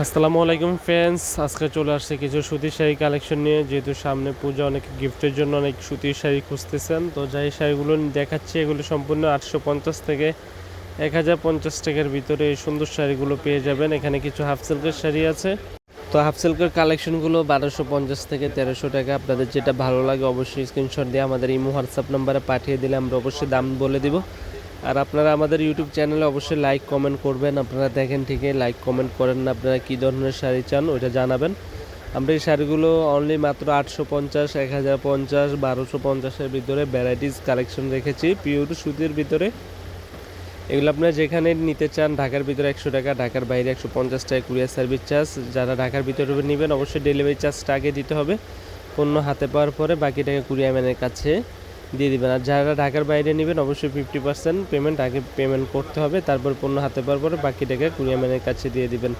আসসালামু আলাইকুম ফ্রেন্ডস, আজকে চলে আসছে কিছু সুতির শাড়ি কালেকশন নিয়ে। যেহেতু সামনে পূজা, অনেক গিফটের জন্য অনেক সুতির শাড়ি খুঁজতেছেন, তো যাই শাড়িগুলো দেখাচ্ছি এগুলো সম্পূর্ণ 850 থেকে 1050 টাকার ভিতরে এই সুন্দর শাড়িগুলো পেয়ে যাবেন। এখানে কিছু হাফ সিল্কের শাড়ি আছে, তো হাফ সিল্কের কালেকশনগুলো 1250 থেকে 1300 টাকা। আপনাদের যেটা ভালো লাগে অবশ্যই স্ক্রিনশট দিয়ে আমাদের ইমো হোয়াটসঅ্যাপ নাম্বারে পাঠিয়ে দিলে আমরা অবশ্যই দাম বলে দিব। আর আপনারা আমাদের ইউটিউব চ্যানেলে অবশ্যই লাইক কমেন্ট করবেন। আপনারা দেখেন ঠিকই, লাইক কমেন্ট করেন না, আপনারা কী ধরনের শাড়ি চান ওইটা জানাবেন। আমরা এই শাড়িগুলো অনলি মাত্র 850, 1050, 1250-এর ভিতরে ভ্যারাইটিস কালেকশন রেখেছি পিওর সুতির ভিতরে। এগুলো আপনারা যেখানে নিতে চান, ঢাকার ভিতরে 100 টাকা, ঢাকার বাইরে 150 টাকা কুরিয়ার সার্ভিস চার্জ। যারা ঢাকার ভিতরে নেবেন অবশ্যই ডেলিভারি চার্জটা আগে দিতে হবে, পণ্য হাতে পাওয়ার পরে বাকি টাকা কুরিয়ার ম্যানের কাছে দিয়ে দিবেন। আর যারা ঢাকার বাইরে নেবেন অবশ্যই 50% পেমেন্ট আগে পেমেন্ট করতে হবে, তারপর পণ্য হাতে পাওয়ার পরে বাকি টাকা কুরিয়ার ম্যানের কাছে দিয়ে দিবেন।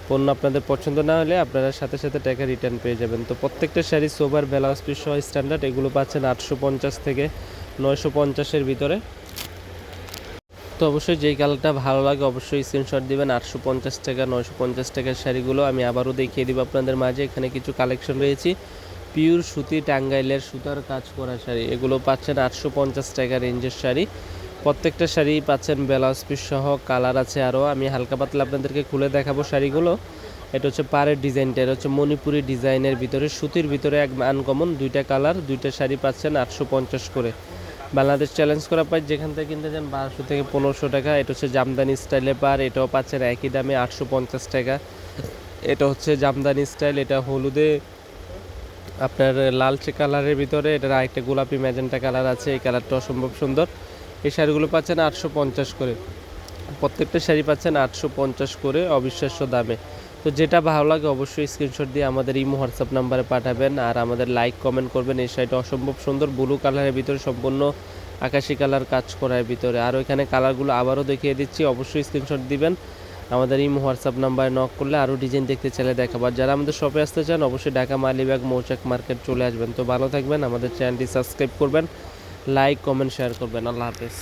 পণ্য আপনাদের পছন্দ না হলে আপনারা সাথে সাথে টাকা রিটার্ন পেয়ে যাবেন। তো প্রত্যেকটা শাড়ি সোবার ব্লাউজ পিস সহ স্ট্যান্ডার্ড, এগুলো পাচ্ছেন 850 থেকে 950-এর ভিতরে। তো অবশ্যই যেই কালারটা ভালো লাগে অবশ্যই স্ক্রিনশট দিবেন। 850 টাকা 950 টাকার শাড়িগুলো আমি আবারও দেখিয়ে দিব আপনাদের মাঝে। এখানে কিছু কালেকশন রয়েছে পিওর সুতি টাঙ্গাইলের সুতার কাজ করা শাড়ি, এগুলো পাচ্ছেন 850 টাকা রেঞ্জের শাড়ি। প্রত্যেকটা শাড়ি পাচ্ছেন ব্লাউজ পিস সহ, কালার আছে আরও। আমি হালকা পাতলা আপনাদেরকে খুলে দেখাবো শাড়িগুলো। এটা হচ্ছে পাড়ের ডিজাইনটা, এটা হচ্ছে মণিপুরি ডিজাইনের ভিতরে সুতির ভিতরে এক আনকমন দুইটা কালার, দুইটা শাড়ি পাচ্ছেন 850 করে। বাংলাদেশ চ্যালেঞ্জ করা প্রাইস, যেখান থেকে কিনতে যান 1200 থেকে 1500 টাকা। এটা হচ্ছে জামদানি স্টাইলে পার, এটাও পাচ্ছেন একই দামে 850 টাকা। এটা হচ্ছে জামদানি স্টাইল, এটা হলুদে আপনার লালচে কালারের ভিতরে, এটার আরেকটা গোলাপি ম্যাজেন্টা কালার আছে, এই কালারটা অসম্ভব সুন্দর। এই শাড়িগুলো পাচ্ছেন 850 করে, প্রত্যেকটা শাড়ি পাচ্ছেন 850 করে অবিশ্বাস্য দামে। তো যেটা ভালো লাগে অবশ্যই স্ক্রিনশট দিয়ে আমাদের ইমো হোয়াটসঅ্যাপ নাম্বারে পাঠাবেন, আর আমাদের লাইক কমেন্ট করবেন। এই শাড়িটা অসম্ভব সুন্দর, ব্লু কালারের ভিতরে সম্পূর্ণ আকাশি কালার কাজ করার ভিতরে। আর ওইখানে কালারগুলো আবারও দেখিয়ে দিচ্ছি, অবশ্যই স্ক্রিনশট দিবেন। আমাদের ইমো হোয়াটসঅ্যাপ নাম্বারে নক করলে আরও ডিজাইন দেখতে চাইলে দেখাবো। আর যারা আমাদের শপে আসতে চান অবশ্যই ঢাকা মালিবাগ মৌচাক মার্কেট চলে আসবেন। তো ভালো থাকবেন, আমাদের চ্যানেলটি সাবস্ক্রাইব করবেন, লাইক কমেন্ট শেয়ার করবেন। আল্লাহ হাফেজ।